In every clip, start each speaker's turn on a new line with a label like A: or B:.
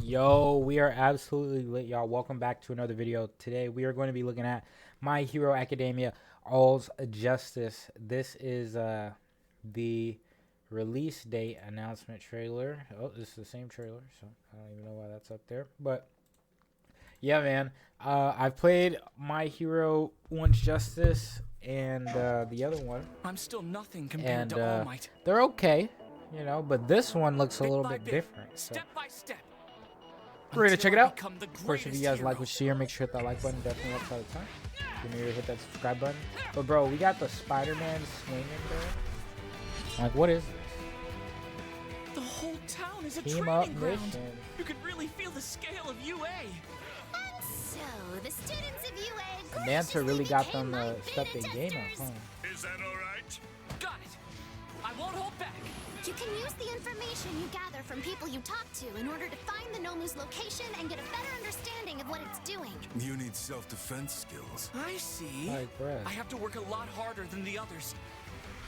A: Yo, we are absolutely lit, y'all. Welcome back to another video. Today we are going to be looking at My Hero Academia All's Justice. This is the release date announcement trailer. Oh, this is the same trailer, so I don't even know why that's up there. But yeah, man, I've played My Hero One's Justice and the other one.
B: I'm still nothing compared to All Might.
A: They're okay, you know, but this one looks a little bit different. So
B: Step by step.
A: we're gonna check it out.
B: Of
A: Of course, if you guys like what you see here, make sure to hit that like button. Definitely helps all the time. Give me to hit that subscribe button. But bro, we got the Spider-Man swinging there. Like, what is this?
B: The whole town is a
A: Team up
B: training ground.
A: mission.
B: You can really feel the scale of UA.
C: And so, the students of UA
A: The dancer really got them to step their game up, huh?
D: Is that all right?
B: Got it. I won't hold back.
C: You can use the information you gather from people you talk to in order to find the Nomu's location and get a better understanding of what it's doing.
D: You need self-defense skills.
B: I see.
A: Like, bruh.
B: I have to work a lot harder than the others.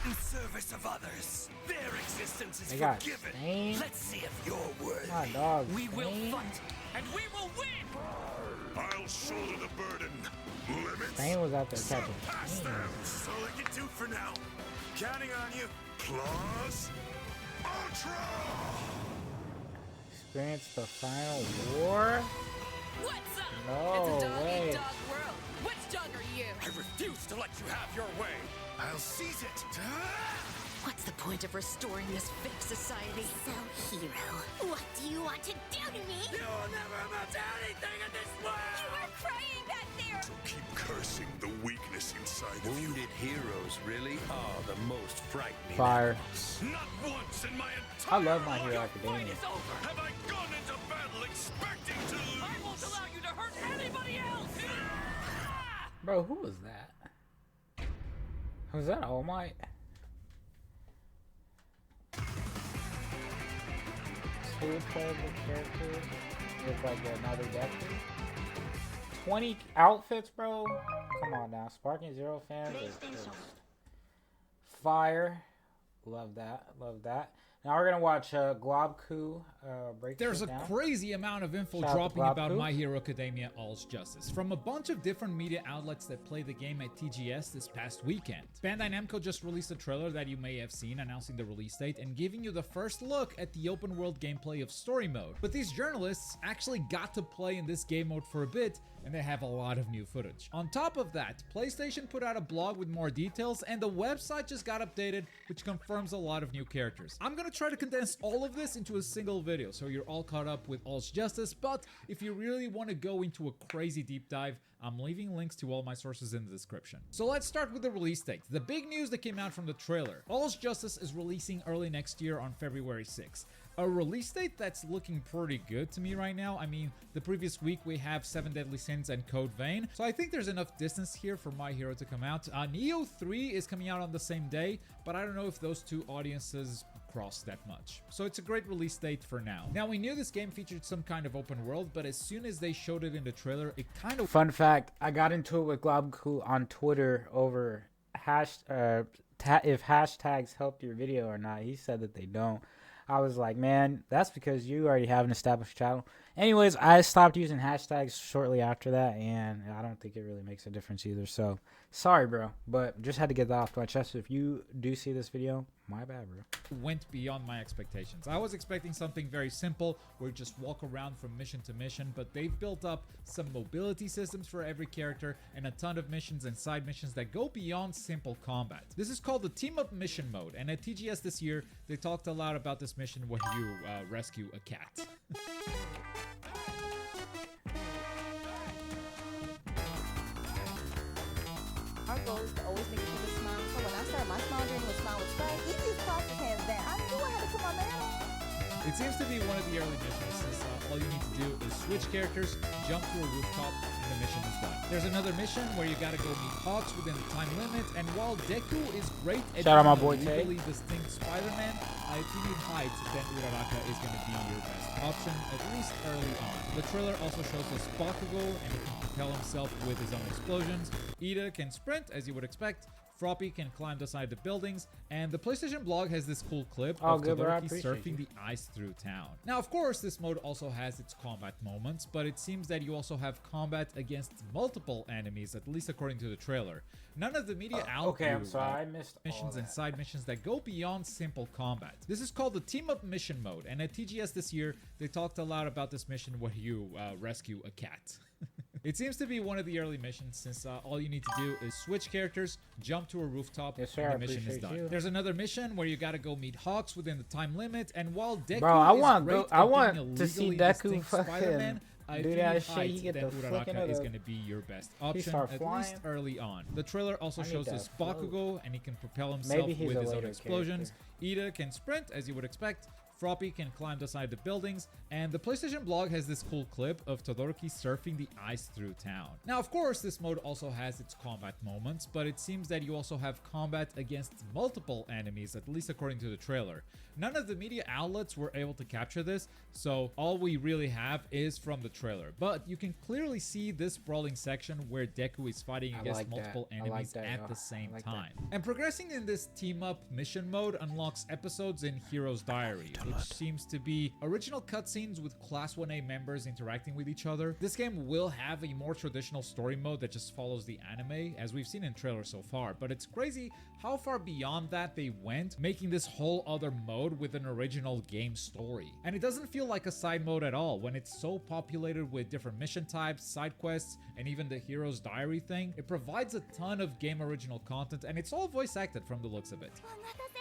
D: In service of others. Their existence is
A: They got
D: forgiven.
A: Stain.
D: Let's see if you're worthy.
A: My dog.
B: We will
A: Stain.
B: fight, and we will win.
D: I'll shoulder the burden. Limits?
A: Stain was out there catching.
D: Surpass
A: Stain.
D: them. That's all I can do for now. Counting on you. Claws. Ultra!
A: Experience the final war.
E: What's up?
A: No
E: It's a dog
A: way.
E: eat dog world. Which dog are you?
D: I refuse to let you have your way. I'll seize it.
E: What's the point of restoring this fake society?
C: So, Hero, what do you want to do to me?
D: You'll never amount to anything in this world!
E: You were crying back there!
D: So keep cursing the weakness inside of you.
F: Wounded heroes really are the most frightening.
A: Fire.
D: Not once in my
A: I
D: entire
A: love My Hero
D: life
A: Academia.
B: It's over.
D: have I gone into battle expecting to lose.
B: I won't allow you to hurt anybody else.
A: Bro, who was that? Was that All Might? Two playable characters with like another deck. 20 outfits, bro. Come on now. Sparking Zero fans are just fire. Love that. Love that. Now we're gonna watch Globku break
G: There's a
A: shit down.
G: crazy amount of info
A: Shout out to
G: dropping about
A: Globku.
G: My Hero Academia All's Justice from a bunch of different media outlets that play the game at TGS this past weekend. Bandai Namco just released a trailer that you may have seen announcing the release date and giving you the first look at the open world gameplay of story mode. But these journalists actually got to play in this game mode for a bit, and they have a lot of new footage. On top of that, PlayStation put out a blog with more details, and the website just got updated, which confirms a lot of new characters. I'm gonna try to condense all of this into a single video, so you're all caught up with All's Justice, but if you really want to go into a crazy deep dive, I'm leaving links to all my sources in the description. So let's start with the release date. The big news that came out from the trailer. All's Justice is releasing early next year on February 6th. A release date that's looking pretty good to me right now. I mean, the previous week we have 7 Deadly Sins and Code Vein, so I think there's enough distance here for My Hero to come out. Neo 3 is coming out on the same day, but I don't know if those two audiences cross that much. So it's a great release date for now. Now, we knew this game featured some kind of open world, but as soon as they showed it in the trailer, it kind of...
A: Fun fact, I got into it with Globku on Twitter over if hashtags helped your video or not. He said that they don't. I was like, man, that's because you already have an established channel. Anyways, I stopped using hashtags shortly after that, and I don't think it really makes a difference either. So, sorry, bro, but just had to get that off my chest. If you do see this video, my bad, bro.
G: went beyond my expectations. I was expecting something very simple where you just walk around from mission to mission, but they've built up some mobility systems for every character and a ton of missions and side missions that go beyond simple combat. This is called the Team Up Mission Mode, and at TGS this year, they talked a lot about this mission where you rescue a cat.
H: Our goal is to always make people smile. So when I started my smile journey with Smile with Spray, easiest process hands down. I knew I had to put my man on.
G: It seems to be one of the early missions, since all you need to do is switch characters, jump to a rooftop, and the mission is done. There's another mission where you gotta go meet Hawks within the time limit, and while Deku is great at
A: Shout out my
G: being
A: boy
G: a legally distinct Spider-Man, if you need height, then Uraraka is gonna be your best option, at least early on. The trailer also shows us Bakugo, and he can propel himself with his own explosions. Ida can sprint, as you would expect. Froppy can climb the side of buildings, and the PlayStation blog has this cool clip
A: Oh,
G: of
A: good, bro. I
G: Todoroki
A: appreciate
G: surfing
A: you.
G: the ice through town. Now, of course, this mode also has its combat moments, but it seems that you also have combat against multiple enemies, at least according to the trailer. None of the media
A: Okay, I'm sorry, I missed all
G: missions and
A: that.
G: side missions that go beyond simple combat. This is called the Team Up Mission mode, and at TGS this year, they talked a lot about this mission where you rescue a cat. It seems to be one of the early missions, since all you need to do is switch characters, jump to a rooftop,
A: Yes, sir,
G: and
A: I
G: the mission is
A: appreciate
G: done.
A: you.
G: There's another mission where you gotta go meet Hawks within the time limit, and while Deku
A: Bro, I
G: is
A: want
G: great
A: I
G: at being
A: want
G: a
A: to see
G: legally
A: Deku
G: distinct
A: fucking
G: Spider-Man, I
A: do
G: feel
A: that shit.
G: hyped
A: He get
G: that
A: the flicking
G: Uraraka
A: of
G: is
A: the.
G: going to be your best
A: He
G: option,
A: start
G: at
A: flying.
G: least early on. The trailer also
A: I need
G: shows
A: that
G: his
A: float.
G: Bakugo, and he can propel himself
A: Maybe he's
G: with
A: a
G: his own
A: later
G: explosions.
A: character.
G: Ida can sprint, as you would expect. Froppy can climb the side of buildings, and the PlayStation blog has this cool clip of Todoroki surfing the ice through town. Now, of course, this mode also has its combat moments, but it seems that you also have combat against multiple enemies, at least according to the trailer. None of the media outlets were able to capture this, so all we really have is from the trailer. But you can clearly see this brawling section where Deku is fighting
A: I
G: against
A: like that.
G: multiple
A: I like
G: enemies
A: that,
G: at
A: yo.
G: the same
A: I like that.
G: time. And progressing in this team-up mission mode unlocks episodes in Hero's Diary, which seems to be original cutscenes with Class 1A members interacting with each other. This game will have a more traditional story mode that just follows the anime, as we've seen in trailers so far, but it's crazy how far beyond that they went, making this whole other mode with an original game story. And it doesn't feel like a side mode at all when it's so populated with different mission types, side quests, and even the Hero's Diary thing. It provides a ton of game original content, and it's all voice acted from the looks of it.
C: お待たせ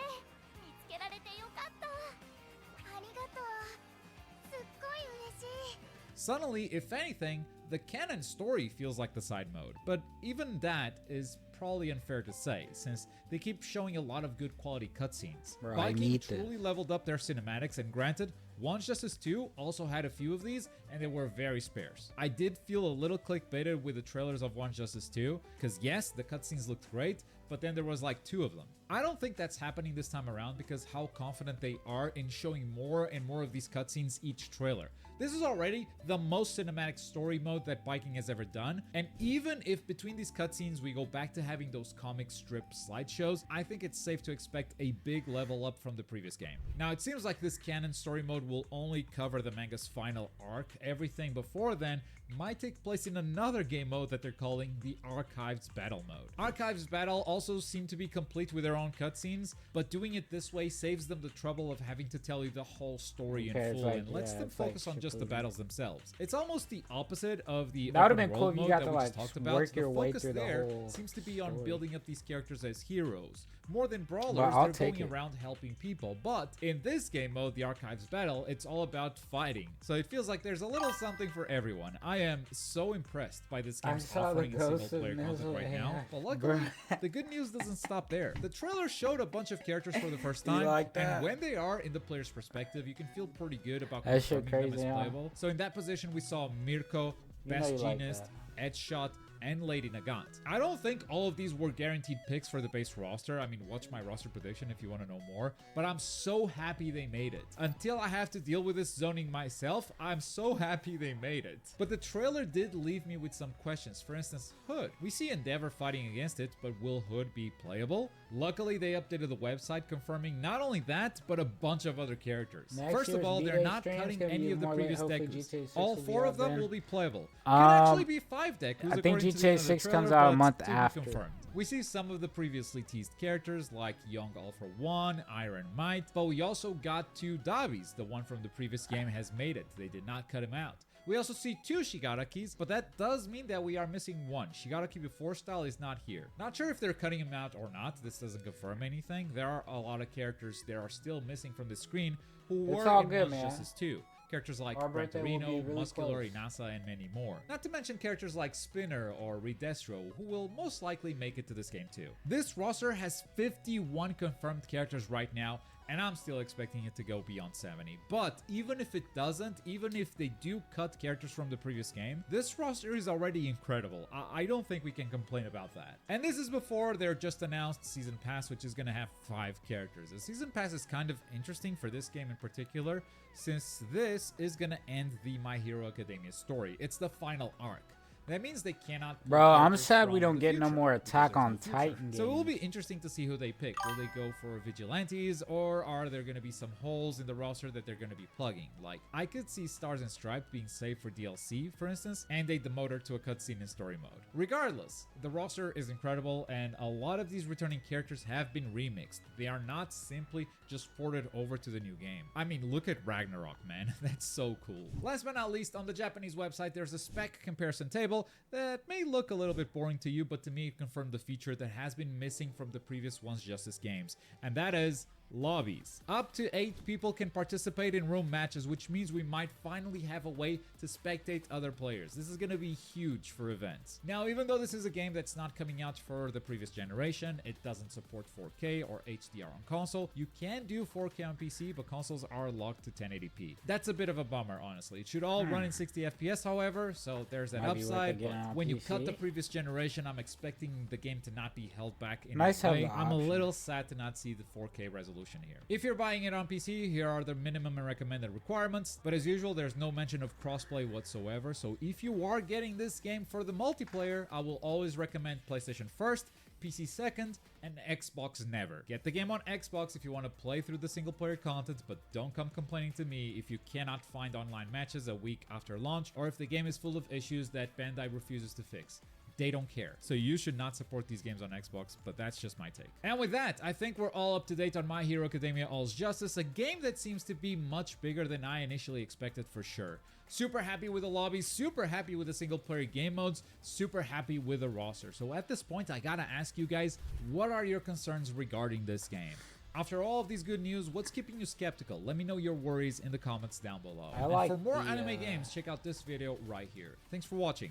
C: 見つけられてよかったありがとうすっごい嬉しい
G: Suddenly, if anything, the canon story feels like the side mode, but even that is probably unfair to say, since they keep showing a lot of good quality cutscenes.
A: Bro, I
G: Viking
A: need this.
G: truly leveled up their cinematics, and granted, One Justice 2 also had a few of these, and they were very sparse. I did feel a little clickbaited with the trailers of One Justice 2, because yes, the cutscenes looked great, but then there was like 2 of them. I don't think that's happening this time around because how confident they are in showing more and more of these cutscenes each trailer. This is already the most cinematic story mode that Viking has ever done, and even if between these cutscenes we go back to having those comic strip slideshows, I think it's safe to expect a big level up from the previous game. Now, it seems like this canon story mode will only cover the manga's final arc. Everything before then might take place in another game mode that they're calling the Archives Battle mode. Archives Battle also seem to be complete with their own cutscenes, but doing it this way saves them the trouble of having to tell you the whole story
A: Okay,
G: in
A: it's
G: full
A: like-
G: and lets
A: yeah,
G: them
A: it's like
G: focus on just the
A: Shippuden.
G: battles themselves. It's almost the opposite of the
A: That would've
G: open
A: been cool
G: world
A: if you
G: mode
A: got
G: that
A: to,
G: we
A: like,
G: just talked about.
A: work
G: The
A: your way
G: focus
A: through the
G: there
A: whole
G: seems to be on
A: story.
G: building up these characters as heroes. More than brawlers,
A: Well, I'll
G: they're
A: take
G: going
A: it.
G: around helping people. But in this game mode, the Archives Battle, it's all about fighting. So it feels like there's a little something for everyone. I am so impressed by this
A: I
G: game's
A: saw the
G: offering in
A: ghost of
G: single-player content
A: Nizzle
G: right now.
A: AI.
G: But luckily,
A: Bruh.
G: the good news doesn't stop there. The trailer showed a bunch of characters for the first
A: You
G: time,
A: like that?
G: and when they are in the player's perspective, you can feel pretty good about
A: That shit
G: confirming them
A: crazy,
G: as
A: huh?
G: playable. So in that position, we saw Mirko,
A: You know
G: Best
A: you like
G: Genist,
A: that.
G: Edgeshot, and Lady Nagant. I don't think all of these were guaranteed picks for the base roster. I mean, watch my roster prediction if you want to know more. But I'm so happy they made it. Until I have to deal with this zoning myself, I'm so happy they made it. But the trailer did leave me with some questions. For instance, Hood. We see Endeavor fighting against it, but will Hood be playable? Luckily, they updated the website confirming not only that, but a bunch of other characters.
A: Next
G: First of
A: year's
G: all, they're
A: B-Day
G: not
A: stream's
G: cutting
A: gonna
G: any
A: be
G: of the
A: more lit.
G: previous
A: Hopefully
G: Dekus.
A: GTA 6
G: All
A: will be
G: 4
A: out
G: of them
A: then.
G: will be playable. Can actually be 5 Dekus.
A: I think
G: according to the
A: GTA
G: end of the
A: 6 comes
G: trailer,
A: out a
G: but
A: month
G: to be
A: after.
G: confirmed. We see some of the previously teased characters like Young Alpha 1, Iron Might, but we also got 2 Davis. The one from the previous game has made it. They did not cut him out. We also see 2 Shigarakis, but that does mean that we are missing 1. Shigaraki before style is not here. Not sure if they're cutting him out or not. This doesn't confirm anything. There are a lot of characters that are still missing from the screen who
A: It's
G: were
A: all
G: in
A: good,
G: One
A: man.
G: Justice 2. Characters like
A: Our birthday will be
G: Torino,
A: really
G: Muscular,
A: close.
G: Inasa, and many more. Not to mention characters like Spinner or Redestro, who will most likely make it to this game too. This roster has 51 confirmed characters right now, and I'm still expecting it to go beyond 70. But even if it doesn't, even if they do cut characters from the previous game, this roster is already incredible. I don't think we can complain about that. And this is before their just announced Season Pass, which is going to have 5 characters. The Season Pass is kind of interesting for this game in particular, since this is going to end the My Hero Academia story. It's the final arc. That means they cannot.
A: Bro,
G: pull
A: I'm
G: characters
A: sad
G: from
A: we don't
G: the
A: get no
G: future,
A: more
G: because
A: Attack
G: there's no
A: on
G: future.
A: Titan
G: So it will be
A: games.
G: interesting to see who they pick. Will they go for vigilantes, or are there going to be some holes in the roster that they're going to be plugging? Like, I could see Stars and Stripes being saved for DLC, for instance, and they demote her to a cutscene in story mode. Regardless, the roster is incredible, and a lot of these returning characters have been remixed. They are not simply just ported over to the new game. I mean, look at Ragnarok, man. That's so cool. Last but not least, on the Japanese website, there's a spec comparison table that may look a little bit boring to you, but to me, it confirmed the feature that has been missing from the previous Once Justice games, and that is lobbies. Up to 8 people can participate in room matches, which means we might finally have a way to spectate other players. This is going to be huge for events. Now, even though this is a game that's not coming out for the previous generation, it doesn't support 4K or HDR on console. You can do 4K on PC, but consoles are locked to 1080p. That's a bit of a bummer, honestly. It should all run in 60 FPS, however, so there's that
A: Might be worth
G: upside.
A: it getting
G: But
A: on
G: when you
A: PC.
G: cut the previous generation, I'm expecting the game to not be held back in
A: Nice to
G: any
A: have
G: way.
A: the
G: I'm a
A: option.
G: little sad to not see the 4K resolution here. If you're buying it on PC, here are the minimum and recommended requirements, but as usual, there's no mention of crossplay whatsoever, so if you are getting this game for the multiplayer, I will always recommend PlayStation first, PC second, and Xbox never. Get the game on Xbox if you want to play through the single player content, but don't come complaining to me if you cannot find online matches a week after launch, or if the game is full of issues that Bandai refuses to fix. They don't care. So you should not support these games on Xbox, but that's just my take. And with that, I think we're all up to date on My Hero Academia All's Justice, a game that seems to be much bigger than I initially expected for sure. Super happy with the lobbies, super happy with the single player game modes, super happy with the roster. So at this point, I gotta ask you guys, what are your concerns regarding this game? After all of these good news, what's keeping you skeptical? Let me know your worries in the comments down below.
A: I
G: And
A: like
G: for more
A: the,
G: anime games, check out this video right here. Thanks for watching.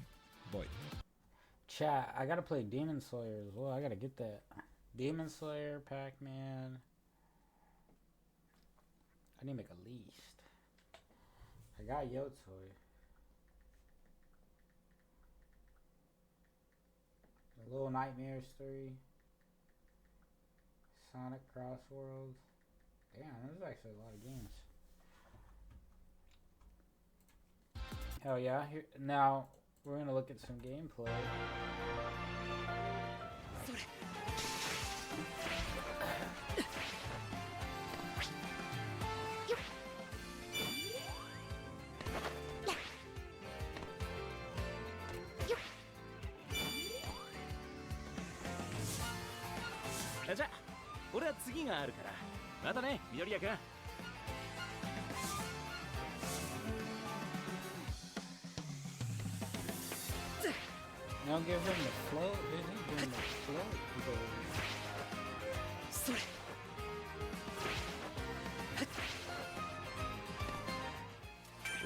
G: Boy.
A: Chat, I gotta play Demon Slayer as well. I gotta get that. Demon Slayer, Pac-Man. I need to make a list. I got Yotoi. The Little Nightmares 3. Sonic Crossworlds. Damn, there's actually a lot of games. Hell yeah. Here, now, we're gonna look at some gameplay. You don't give him the float, did he? Give him the float.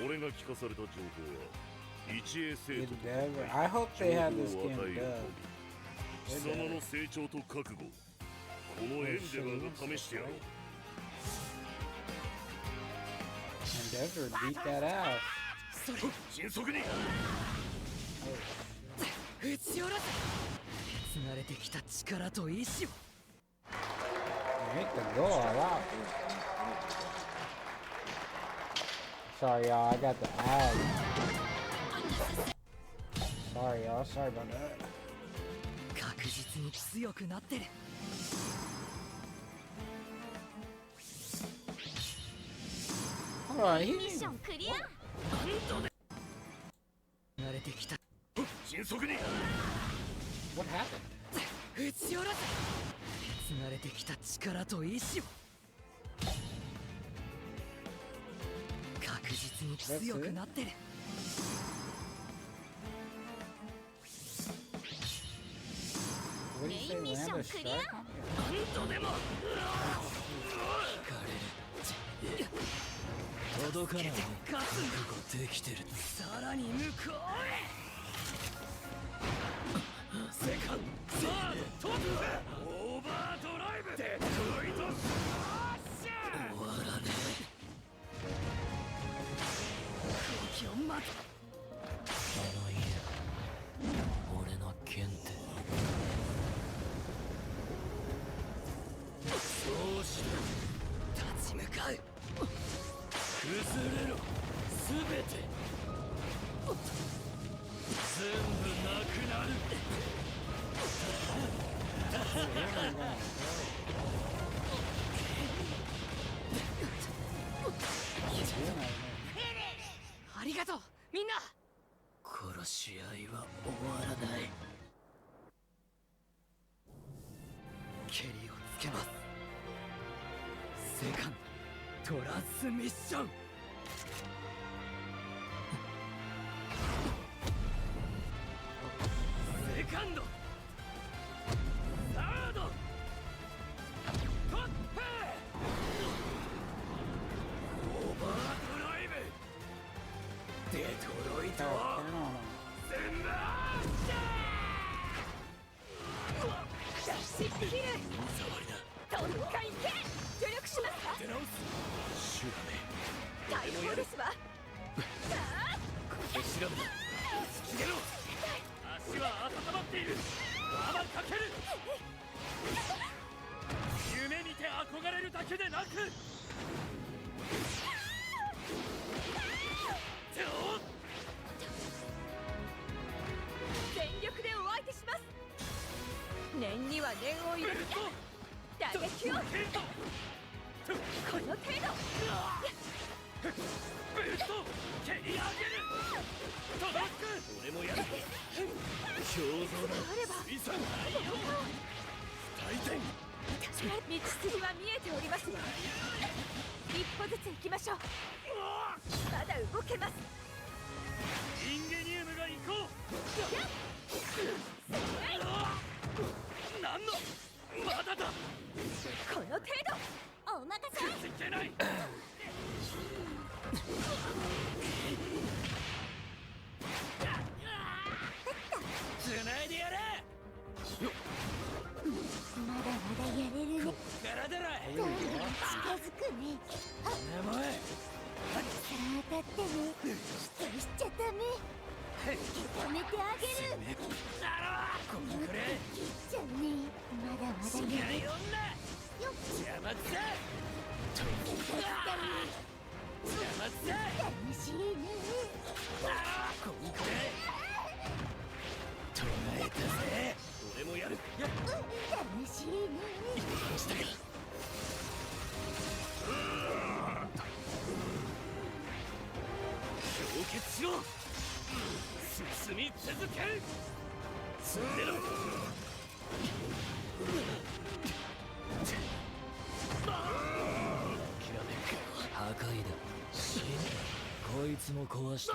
D: 俺が聞かされた情報は一衛生徒と
A: Endeavor. I hope
D: 情
A: they
D: 報を
A: have this
D: 与
A: game
D: える
A: dubbed.
D: 貴様の成長と覚悟このエンデバーが試してやろう
A: Endeavor beat that ass.
D: 迅速に
E: 打ち寄らせ継がれてきた力と意志を
A: Make the go all out. Sorry, y'all. I got the ad. Sorry, y'all. Sorry about that.
E: 確実に強くなってる
A: Hold on. He
C: ミッションクリア。
E: 継がれてきた
D: 迅速に
A: What happened?
E: 打ち寄らせ継がれてきた力と意志を確実に強くなってる
A: What did you say?
C: Main
A: Land a
C: mission
A: strike
C: clear.
A: on me?
E: 届かない覚悟できてるさらに向こうへセカンドさあトップオーバードライブデトロイトスマッシュ終わらねえ時を待つあの家俺の剣でそうして立ち向かう崩れろすべて全部
B: ありがとうみんな。
E: 殺し合いは終わらない。ケリをつけます。セカンドトランスミッション。セカンドサードトップオーバードライブデトロイト全部出し切る。どっか行け。助力しますか。出直す。シュラメ大砲ですわ。これ調べだ。突き出ろ。足は温まっている。泡かける。夢見て憧れるだけでなく全力でお相手します。念には念を入れて打撃をこの程度。ブースト蹴り上げる。トラック俺もやる。胸像だ。水産大転。道筋は見えております。一歩ずつ行きましょう。まだ動けます。インゲニウムが行こう。何のまだだ。この程度お任せ。ついてないつないでやれ。
C: まだまだやれるね。
E: こっからだろ。
C: どんどん近づくね。
E: 名前
C: 当たってね。期待しちゃダメ。止めてあげる。
E: こんくらい
C: 切っちゃうね。まだまだやれる。
E: 違い女
C: よっ
E: 邪魔くさ。
C: 助かったね。
E: 邪魔くさ。
C: 楽しいね。
E: こんくらい捕まえたぜ。俺もやる。
C: 楽しいね。
E: したか。氷結しろ。進み続ける。進んでろ。破壊だ。死ね。こいつも壊した。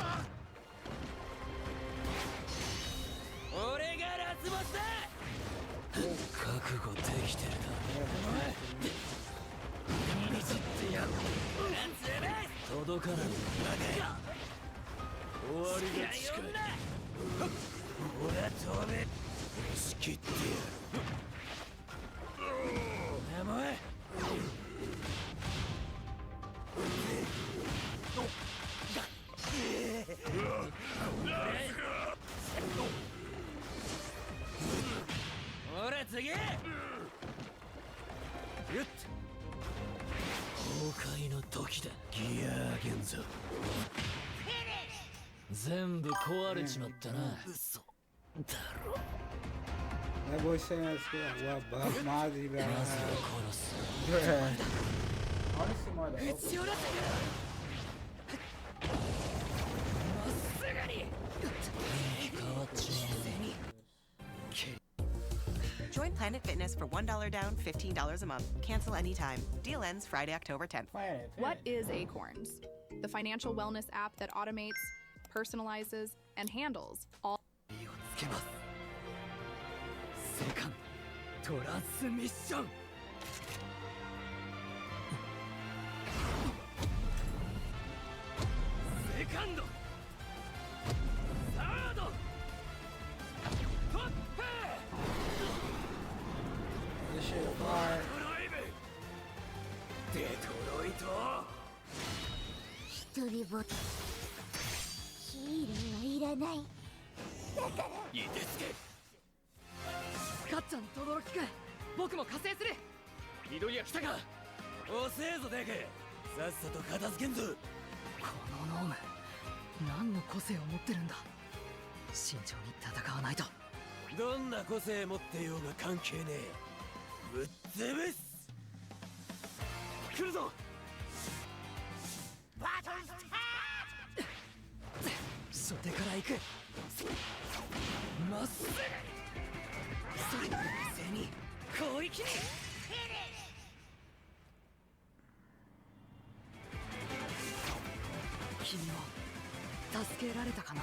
E: 俺がラスボスだ。覚悟できてるだ。いじってやる。届かない。終わりが近い。俺は飛べ。押し切ってやる。名前ほら次。崩壊の時だ。ギアー現像全部壊れちまったな。嘘だろ。
A: That boy saying that's good. What buff Mozzie
E: ま
A: back?
E: ずは殺す。
A: Honestly, more the
E: 打ち下ろせ。まっすぐに変わっちまう。
I: Join Planet Fitness for $1 down, $15 a month. Cancel anytime. Deal ends Friday, October 10th.
A: Planet
J: What
A: Fitness.
J: is Acorns? The financial wellness app that automates, personalizes, and handles all.
E: 火をつけます。セカンドトランスミッション。セカンドサードトップ
A: This shit fire.
E: ドライブデトロイト。
C: 一人ぼっち。ヒーローはいらない。だから
E: いいですけ。
B: かっちゃんとどろきくん、僕も加勢する。
E: 緑谷来たか。遅えぞデク。さっさと片付けんぞ。
B: このノーム、何の個性を持ってるんだ。慎重に戦わないと。
E: どんな個性持ってようが関係ねえ。ぶっ潰す。来るぞ。バトルスタート。
B: 初手から行く。まっすぐ。それ、冷静に攻撃に。君を助けられたかな。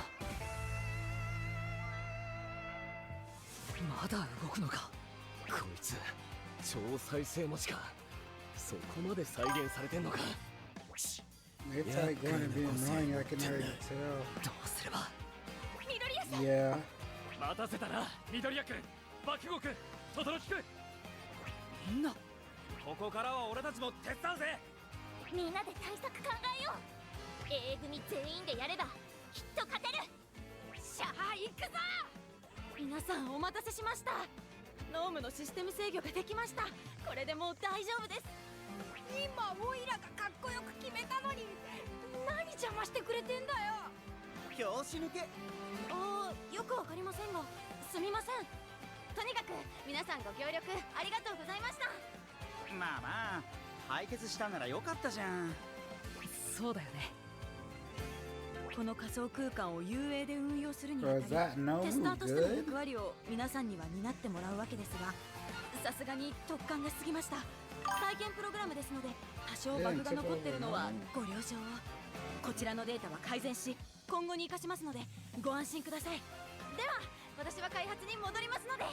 B: まだ動くのか。
E: こいつ超再生持ちか。そこまで再現されてんのか。
A: It's like going to be annoying, I can already tell.
B: どうすれば。
C: 緑谷さん
A: Yeah.
E: 待たせたな、緑谷君、爆豪君、轟君。
B: みんな
E: ここからは俺たちも手伝うぜ。
C: みんなで対策考えよう。A 組全員でやればきっと勝てる。しゃあ行くぞ。皆さんお待たせしました。ノームのシステム制御ができました。これでもう大丈夫です。今オイラがかっこよく決めたのに何邪魔してくれてんだよ。
B: 拍子抜け。
C: よくわかりませんがすみません。とにかく皆さんご協力ありがとうございました。
B: まあまあ解決したならよかったじゃん。そうだよね。この仮想空間を遊泳で運用するにあたり
A: Was that no
C: テスターとしての
A: good?
C: 役割を皆さんには担ってもらうわけですが、さすがに特感が過ぎました。体験プログラムですので多少バグが残ってるのはご了承を。こちらのデータは改善し今後に生かしますのでご安心ください。では私は開発に戻りますので。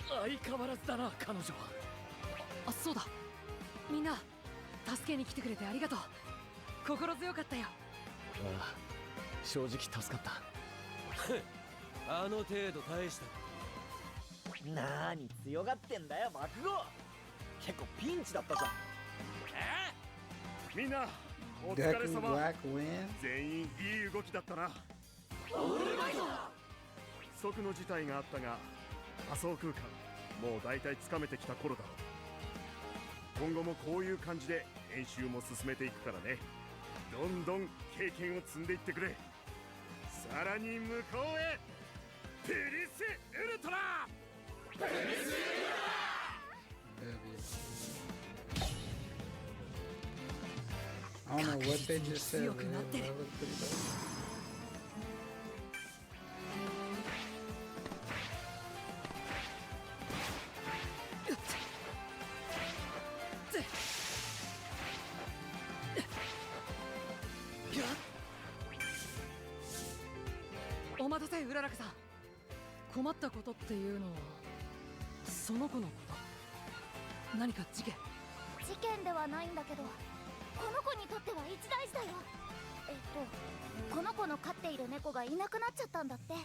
E: 相変わらずだな、彼女は。
B: あ、そうだ。みんな助けに来てくれてありがとう。心強かったよ。
E: ああ、正直助かった。あの程度大した。
B: なーに強がってんだよ、爆豪。結構ピンチだったじゃん。
D: みんなお疲
A: Deku
D: れ様。
A: Black win?
D: 全員いい動きだったな。不測の事態があったが仮想空間もう大体つかめてきた頃だろう。今後もこういう感じで練習も進めていくからね。どんどん経験を積んでいってくれ。さらに向こうへピリスウルトラ。
A: I don't know what they just said, but
B: 強くなってる。
A: that was pretty dope.
B: お待たせ、うららかさん。困ったことっていうのはその子のこと。何か事件。
C: 事件ではないんだけどこの子にとっては一大事だよ。この子の飼っている猫がいなくなっちゃったんだって。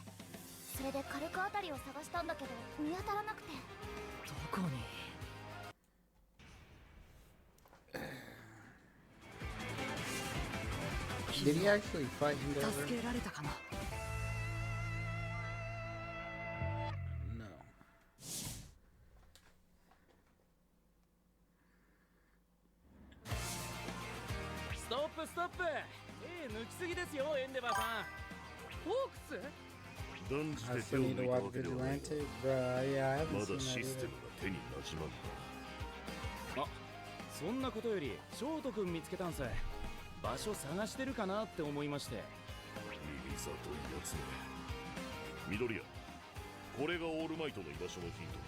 C: それで軽くあたりを探したんだけど見当たらなくて。
B: どこに。
A: Did he actually fight Endeavor?
B: 助けられたかな。
A: No.
E: ストップストップ。抜きすぎですよ、エンデバーさん。
B: ホークス。
D: 断じ
A: I
D: て手
A: still
D: を
A: need
D: 抜
A: to
D: いた
A: watch
D: わけではない
A: Vigilante. Bruh, yeah, I
D: が、
A: haven't
D: まだ
A: seen
D: シ
A: that
D: ステ
A: either.
D: ムが手になじまんだ。
E: あ、そんなことよりショート君見つけたんす。場所探してるかなって思いまして。
D: 耳ざといやつね。緑谷、これがオールマイトの居場所のヒントだ。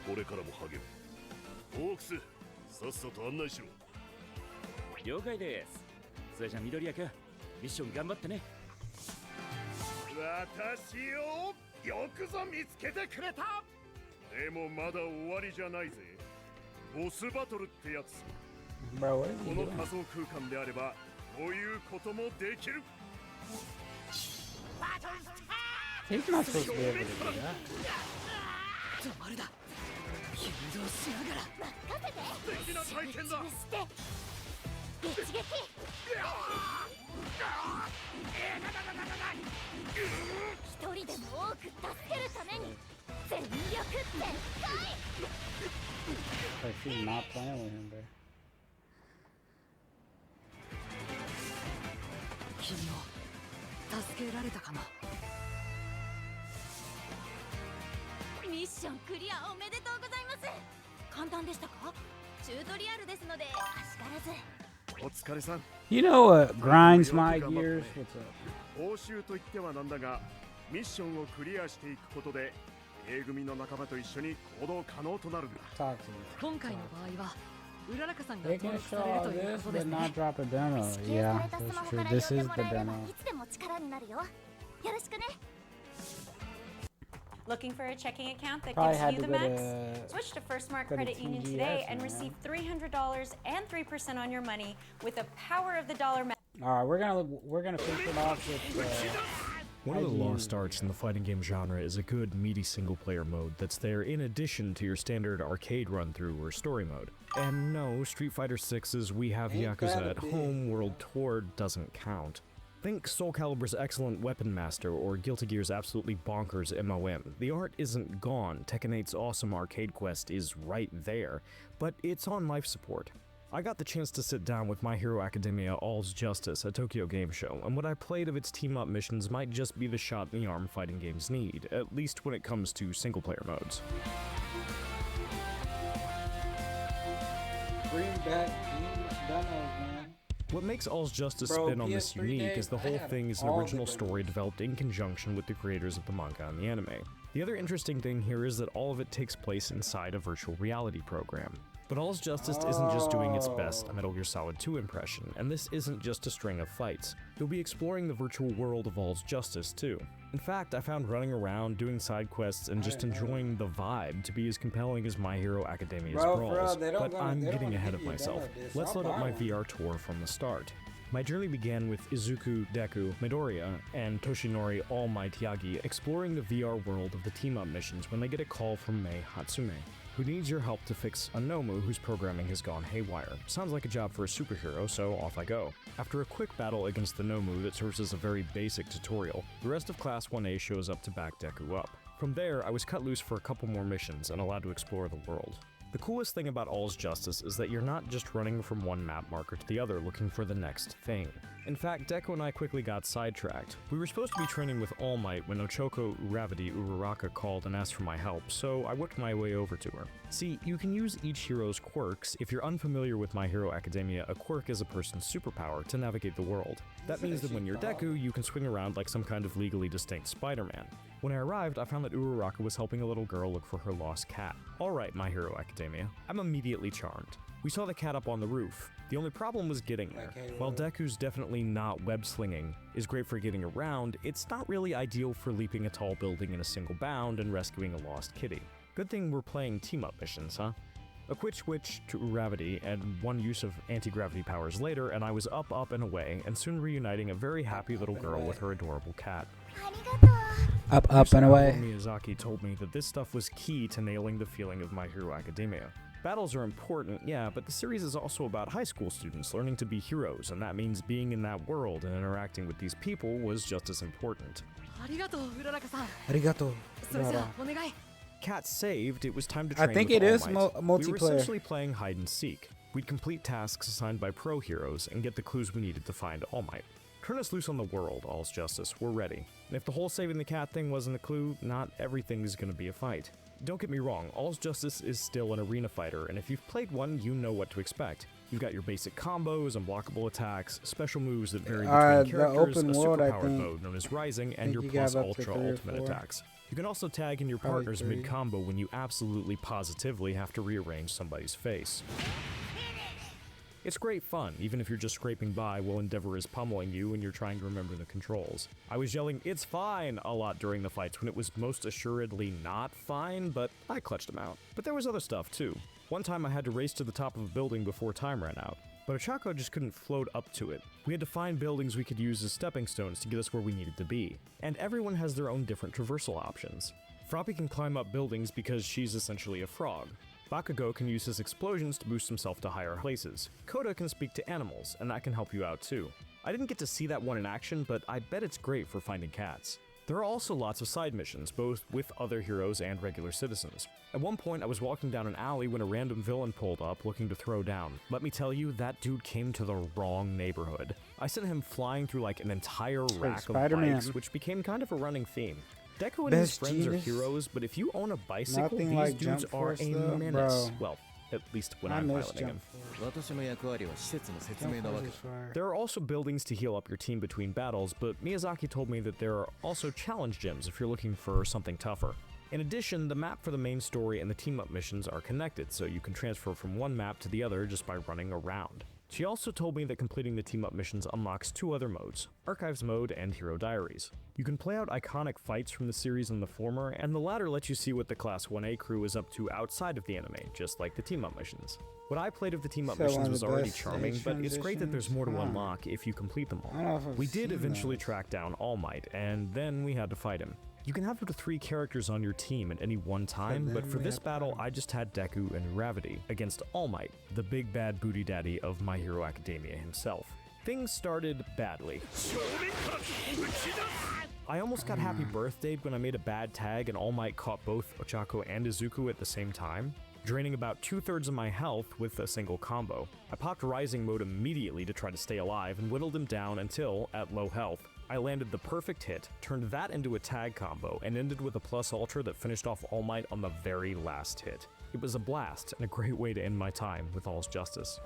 D: これからも励む。ホークス、さっさと案内しろ。
E: 了解です。それじゃ緑谷君、ミッション頑張ってね。
D: 私をよくぞ見つけてくれた。でもまだ終わりじゃないぜ。ボスバトルってやつ。
A: Bro, what is
D: こ
A: he
D: の
A: doing?
D: 仮想空間であればこういうこともできる。
A: He's not supposed to be able to do that.
B: 止まるだ。誘導しながら。
C: 任せて。
D: 素敵な体験だ。
C: して一撃。一人でも多く助けるために全力全開。
A: Like she's not playing with him, bro.
B: 君を助けられたかな。
C: ミッションクリアおめでとうございます。簡単でしたか？チュートリアルですので、あしからず。
D: お疲れさん。
A: You know what grinds my gears? What's up?
D: 報酬といってはなんだが、ミッションをクリアしていくことで A 組の仲間と一緒に行動可能となるんだ。
A: Talk to me.
K: 今回の場合はうららかさんが
A: They
K: 登
A: can
K: 録
A: show
K: される
A: all
K: という
A: this
K: ことで
A: but
K: すね。
A: not drop a demo.
C: 支給
A: Yeah,
C: されたス
A: that's
C: マホ
A: true.
C: から
A: This
C: 呼ん
A: is
C: で
A: the
C: もらえれば
A: demo.
C: いつでも力になるよ。よろしくね。
L: Looking for a checking account that
A: Probably
L: gives
A: had
L: you
A: to
L: the
A: go
L: max?
A: to
L: Switch to First Smart
A: go to
L: Credit Union
A: TGS,
L: today and
A: man.
L: receive $300 and 3% on your money with the power of the dollar.
A: All right, we're gonna finish it off with.
M: One of the lost arts in the fighting game genre is a good, meaty single-player mode that's there in addition to your standard arcade run-through or story mode. And no, Street Fighter 6's We Have Yakuza at Home World Tour doesn't count. Think Soul Calibur's excellent Weapon Master or Guilty Gear's absolutely bonkers MOM. The art isn't gone, Tekken 8's awesome arcade quest is right there, but it's on life support. I got the chance to sit down with My Hero Academia All's Justice at Tokyo Game Show, and what I played of its team-up missions might just be the shot in the arm fighting games need, at least when it comes to single-player modes.
A: Bring back these demos, man.
M: What makes All's Justice
A: Bro,
M: spin on this
A: PS3
M: unique
A: days,
M: is the
A: I
M: whole
A: had
M: thing is an
A: all the
M: original
A: demos.
M: story developed in conjunction with the creators of the manga and the anime. The other interesting thing here is that all of it takes place inside a virtual reality program. But All's Justice isn't just doing its best Metal Gear Solid 2 impression, and this isn't just a string of fights. You'll be exploring the virtual world of All's Justice too. In fact, I found running around, doing side quests, and just enjoying the vibe to be as compelling as My Hero Academia's brawls, but I'm getting ahead of myself. Let's load up my VR tour from the start. My journey began with Izuku, Deku, Midoriya, and Toshinori All Might Yagi exploring the VR world of the team-up missions when they get a call from Mei Hatsume, who needs your help to fix a Nomu whose programming has gone haywire. Sounds like a job for a superhero, so off I go. After a quick battle against the Nomu that serves as a very basic tutorial, the rest of Class 1A shows up to back Deku up. From there, I was cut loose for a couple more missions and allowed to explore the world. The coolest thing about All's Justice is that you're not just running from one map marker to the other looking for the next thing. In fact, Deku and I quickly got sidetracked. We were supposed to be training with All Might when Ochoko Uravity Uraraka called and asked for my help, so I worked my way over to her. See, you can use each hero's quirks. If you're unfamiliar with My Hero Academia, a quirk is a person's superpower to navigate the world. That means that when you're Deku, you can swing around like some kind of legally distinct Spider-Man. When I arrived, I found that Uraraka was helping a little girl look for her lost cat. Alright, My Hero Academia. I'm immediately charmed. We saw the cat up on the roof. The only problem was getting there. While Deku's definitely not web-slinging is great for getting around, it's not really ideal for leaping a tall building in a single bound and rescuing a lost kitty. Good thing we're playing team-up missions, huh? A quick switch to Uravity and one use of anti-gravity powers later, and I was up and away, and soon reuniting a very happy little girl with her adorable cat.
A: Up and away.
M: Miyazaki told me that this stuff was key to nailing the feeling of My Hero Academia. Battles are important, yeah, but the series is also about high school students learning to be heroes, and that means being in that world and interacting with these people was just as important.
A: Arigato.
M: Cat saved, it was time to train
A: I think
M: with
A: it
M: All
A: is
M: Might.
A: multiplayer.
M: We were essentially playing hide and seek. We'd complete tasks assigned by pro heroes and get the clues we needed to find All Might. Turn us loose on the world, All's Justice, we're ready. And if the whole saving the cat thing wasn't a clue, not everything's gonna be a fight. Don't get me wrong, All's Justice is still an arena fighter, and if you've played one, you know what to expect. You've got your basic combos, unblockable attacks, special moves that vary between characters,
A: open
M: a
A: world, I
M: superpowered
A: think-
M: mode known as Rising, and
A: think
M: your
A: you
M: plus
A: got up to
M: ultra
A: 3 or
M: ultimate
A: 4.
M: attacks. You can also tag in your
A: Probably
M: partner's
A: 3.
M: mid-combo when you absolutely positively have to rearrange somebody's face. It's great fun, even if you're just scraping by while Endeavor is pummeling you and you're trying to remember the controls. I was yelling, "It's fine!" a lot during the fights when it was most assuredly not fine, but I clutched them out. But there was other stuff too. One time I had to race to the top of a building before time ran out, but Ochako just couldn't float up to it. We had to find buildings we could use as stepping stones to get us where we needed to be. And everyone has their own different traversal options. Froppy can climb up buildings because she's essentially a frog. Bakugo can use his explosions to boost himself to higher places. Koda can speak to animals, and that can help you out too. I didn't get to see that one in action, but I bet it's great for finding cats. There are also lots of side missions, both with other heroes and regular citizens. At one point, I was walking down an alley when a random villain pulled up looking to throw down. Let me tell you, that dude came to the wrong neighborhood. I sent him flying through like an entire rack of
A: Spider-Man.
M: bikes, which became kind of a running theme. Deku and his
A: Best
M: friends are
A: genius.
M: heroes, but if you own a bicycle,
A: Nothing
M: these
A: like
M: dudes
A: Jump
M: are
A: Force,
M: a
A: though,
M: menace.
A: bro.
M: Well, at least when
A: I
M: I'm
A: miss
M: piloting him.
A: Jump Force. Jump Force is fire.
M: There are also buildings to heal up your team between battles, but Miyazaki told me that there are also challenge gyms if you're looking for something tougher. In addition, the map for the main story and the team-up missions are connected, so you can transfer from one map to the other just by running around. She also told me that completing the team-up missions unlocks 2 other modes, Archives Mode and Hero Diaries. You can play out iconic fights from the series in the former, and the latter lets you see what the Class 1A crew is up to outside of the anime, just like the team-up missions. What I played of the team-up
A: So
M: missions
A: one of
M: was
A: the
M: already
A: best
M: charming,
A: stage
M: but it's great that there's more to
A: transitions.
M: unlock if you complete them
A: I don't know if
M: all.
A: I've
M: We did
A: seen
M: eventually
A: those.
M: track down All Might, and then we had to fight him. You can have up to 3 characters on your team at any one time, but for this battle I just had Deku and Gravity against All Might, the big bad booty daddy of My Hero Academia himself. Things started badly. I almost got happy birthdayed when I made a bad tag and All Might caught both Ochako and Izuku at the same time, draining about 2/3 of my health with a single combo. I popped Rising Mode immediately to try to stay alive and whittled him down until, at low health, I landed the perfect hit, turned that into a tag combo, and ended with a plus ultra that finished off All Might on the very last hit. It was a blast and a great way to end my time with All's Justice.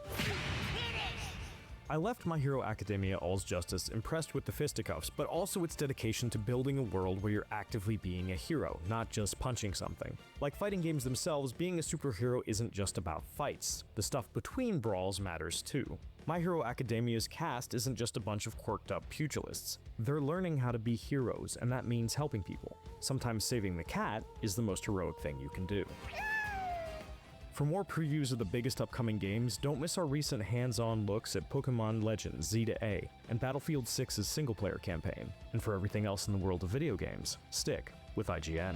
M: I left My Hero Academia All's Justice impressed with the fisticuffs, but also its dedication to building a world where you're actively being a hero, not just punching something. Like fighting games themselves, being a superhero isn't just about fights. The stuff between brawls matters too. My Hero Academia's cast isn't just a bunch of quirked up pugilists. They're learning how to be heroes, and that means helping people. Sometimes saving the cat is the most heroic thing you can do. For more previews of the biggest upcoming games, don't miss our recent hands-on looks at Pokemon Legends Z to A and Battlefield 6's single-player campaign. And for everything else in the world of video games, stick with IGN.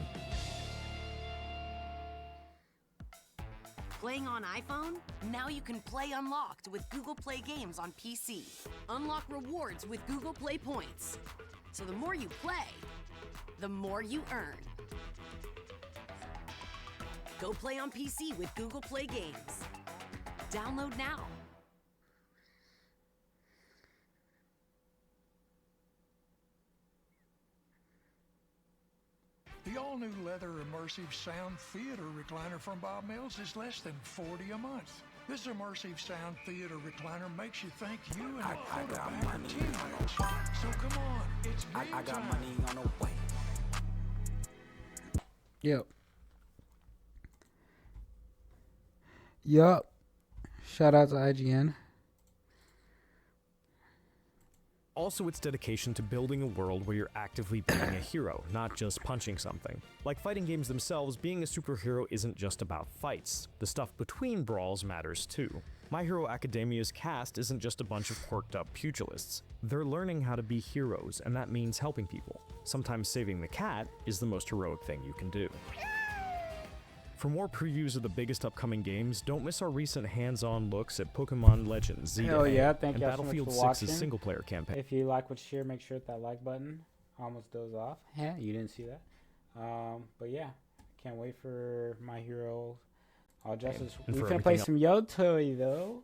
N: Playing on iPhone? Now you can play Unlocked with Google Play Games on PC. Unlock rewards with Google Play Points. So the more you play, the more you earn. Go play on PC with Google Play Games. Download now.
O: The all-new leather immersive sound theater recliner from Bob Mills is less than $40 a month. This immersive sound theater recliner makes you think you and a quarterback are teammates. So come on, it's game
P: I got
O: time.
P: money on the way.
A: Yep. Shout out to IGN.
M: Also its dedication to building a world where you're actively being a hero, not just punching something. Like fighting games themselves, being a superhero isn't just about fights. The stuff between brawls matters too. My Hero Academia's cast isn't just a bunch of quirked up pugilists. They're learning how to be heroes, and that means helping people. Sometimes saving the cat is the most heroic thing you can do. For more previews of the biggest upcoming games, don't miss our recent hands-on looks at Pokemon Legends Z
A: Hell yeah,
M: and
A: thank y'all so much
M: Battlefield
A: for
M: 6's
A: watching.
M: single-player campaign.
A: If you like what you share, make sure to hit that like button. I almost dozed off. Yeah, you didn't see that. But yeah, can't wait for My Hero All Justice.
M: And
A: We
M: for
A: can play
M: everything
A: some Yotoy though.